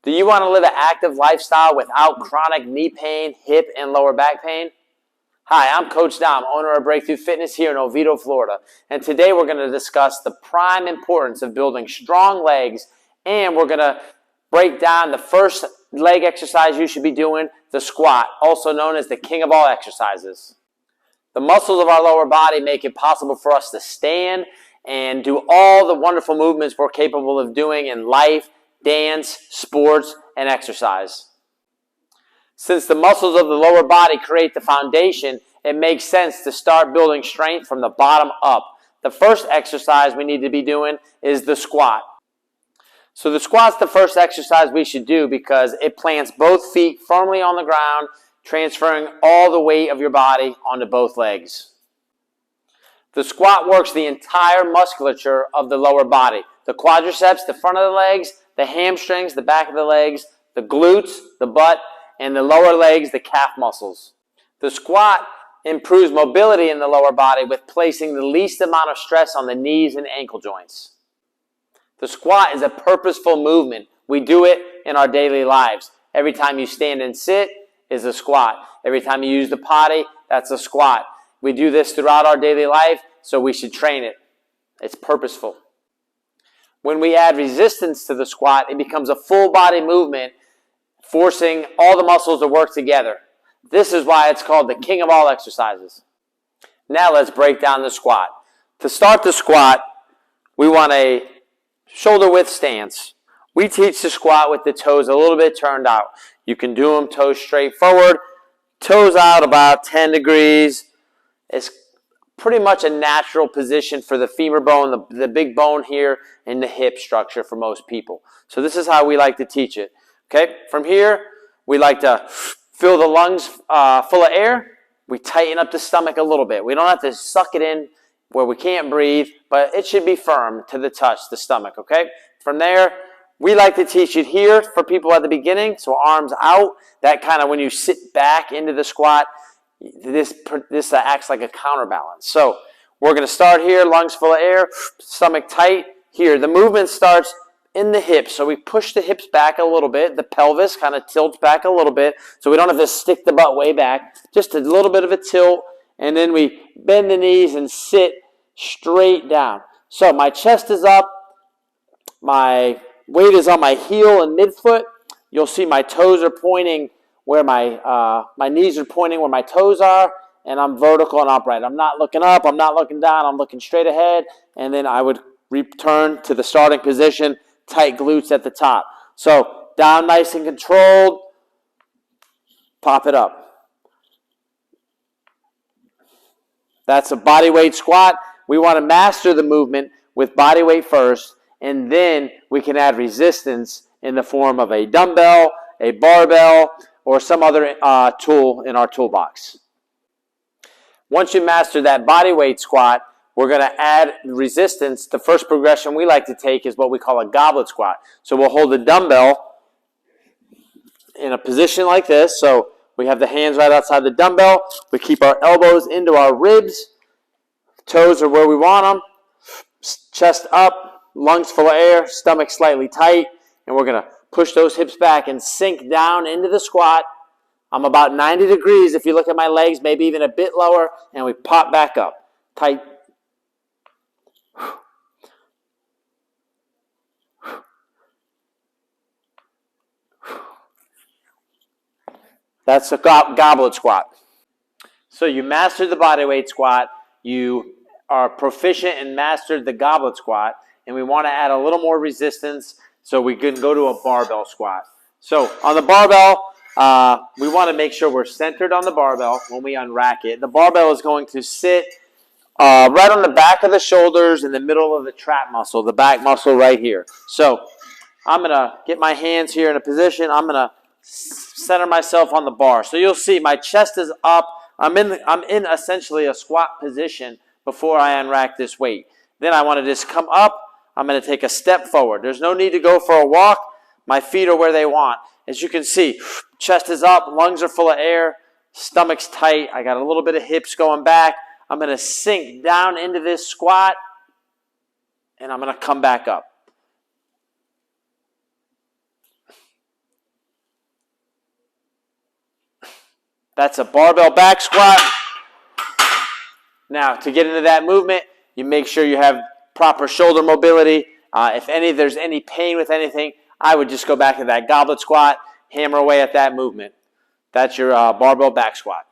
Do you want to live an active lifestyle without chronic knee pain, hip, and lower back pain? Hi, I'm Coach Dom, owner of Breakthrough Fitness here in Oviedo, Florida. And today we're going to discuss the prime importance of building strong legs, and we're going to break down the first leg exercise you should be doing, the squat, also known as the king of all exercises. The muscles of our lower body make it possible for us to stand and do all the wonderful movements we're capable of doing in life, dance, sports, and exercise. Since the muscles of the lower body create the foundation, it makes sense to start building strength from the bottom up. The first exercise we need to be doing is the squat. So the squat's the first exercise we should do because it plants both feet firmly on the ground, transferring all the weight of your body onto both legs. The squat works the entire musculature of the lower body. The quadriceps, the front of the legs, the hamstrings, the back of the legs, the glutes, the butt, and the lower legs, the calf muscles. The squat improves mobility in the lower body with placing the least amount of stress on the knees and ankle joints. The squat is a purposeful movement. We do it in our daily lives. Every time you stand and sit is a squat. Every time you use the potty, that's a squat. We do this throughout our daily life, so we should train it. It's purposeful. When we add resistance to the squat, it becomes a full body movement, forcing all the muscles to work together. This is why it's called the king of all exercises. Now let's break down the squat. To start the squat, we want a shoulder width stance. We teach the squat with the toes a little bit turned out. You can do them toes straight forward, toes out about 10 degrees. It's pretty much a natural position for the femur bone, the big bone here, and the hip structure for most people. So this is how we like to teach it. Okay, from here, we like to fill the lungs full of air. We tighten up the stomach a little bit. We don't have to suck it in where we can't breathe, but it should be firm to the touch, the stomach, okay? From there, we like to teach it here for people at the beginning, so arms out. That kind of when you sit back into the squat, this acts like a counterbalance. So we're going to start here, lungs full of air, stomach tight. Here, the movement starts in the hips. So we push the hips back a little bit. The pelvis kind of tilts back a little bit. So we don't have to stick the butt way back. Just a little bit of a tilt. And then we bend the knees and sit straight down. So my chest is up. My weight is on my heel and midfoot. You'll see my toes are pointing where my knees are pointing where my toes are. And I'm vertical and upright. I'm not looking up. I'm not looking down. I'm looking straight ahead. And then I would return to the starting position. Tight glutes at the top. So down nice and controlled. Pop it up. That's a body weight squat. We want to master the movement with body weight first, and then we can add resistance in the form of a dumbbell, a barbell, or some other tool in our toolbox. Once you master that body weight squat, we're going to add resistance. The first progression we like to take is what we call a goblet squat. So we'll hold the dumbbell in a position like this. So we have the hands right outside the dumbbell. We keep our elbows into our ribs. Toes are where we want them. Chest up, lungs full of air, stomach slightly tight. And we're going to push those hips back and sink down into the squat. I'm about 90 degrees if you look at my legs, maybe even a bit lower. And we pop back up. Tight. That's a goblet squat. So you mastered the body weight squat. You are proficient and mastered the goblet squat. And we want to add a little more resistance so we can go to a barbell squat. So on the barbell, we want to make sure we're centered on the barbell when we unrack it. The barbell is going to sit right on the back of the shoulders in the middle of the trap muscle, the back muscle right here. So I'm going to get my hands here in a position. I'm going to center myself on the bar. So you'll see my chest is up. I'm in essentially a squat position before I unrack this weight. Then I want to just come up. I'm going to take a step forward. There's no need to go for a walk. My feet are where they want. As you can see, chest is up, lungs are full of air, stomach's tight. I got a little bit of hips going back. I'm going to sink down into this squat, and I'm going to come back up. That's a barbell back squat. Now, to get into that movement, you make sure you have proper shoulder mobility. If there's any pain with anything, I would just go back to that goblet squat, hammer away at that movement. That's your barbell back squat.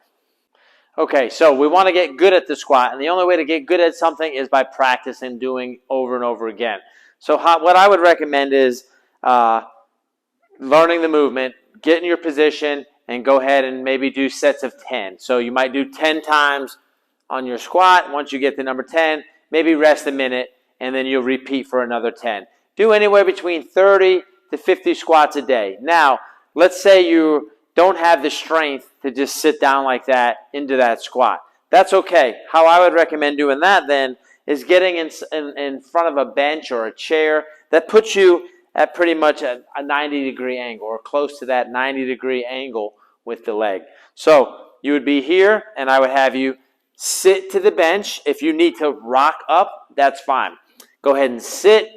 Okay, so we want to get good at the squat, and the only way to get good at something is by practicing doing over and over again. So what I would recommend is learning the movement, get in your position, and go ahead and maybe do sets of 10. So you might do 10 times on your squat. Once you get to number 10, maybe rest a minute, and then you'll repeat for another 10. Do anywhere between 30 to 50 squats a day. Now, let's say you don't have the strength to just sit down like that into that squat. That's okay. How I would recommend doing that then is getting in front of a bench or a chair that puts you at pretty much a 90-degree angle or close to that 90-degree angle with the leg. So you would be here, and I would have you sit to the bench. If you need to rock up, that's fine. Go ahead and sit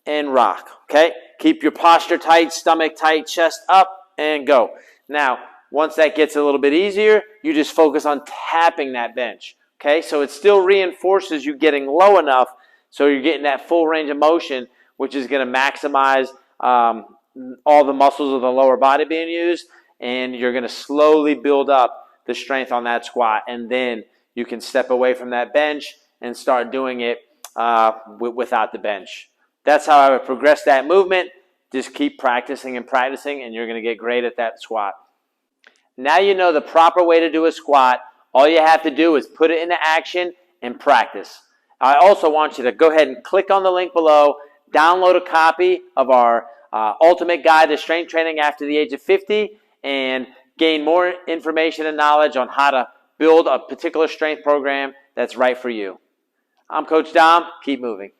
and rock, okay? Keep your posture tight, stomach tight, chest up, and go. Now, once that gets a little bit easier, you just focus on tapping that bench, okay? So it still reinforces you getting low enough so you're getting that full range of motion, which is going to maximize all the muscles of the lower body being used, and you're going to slowly build up the strength on that squat, and then you can step away from that bench and start doing it without the bench. That's how I would progress that movement. Just keep practicing and practicing, and you're going to get great at that squat. Now you know the proper way to do a squat. All you have to do is put it into action and practice. I also want you to go ahead and click on the link below, download a copy of our Ultimate Guide to Strength Training After the Age of 50, and gain more information and knowledge on how to build a particular strength program that's right for you. I'm Coach Dom. Keep moving.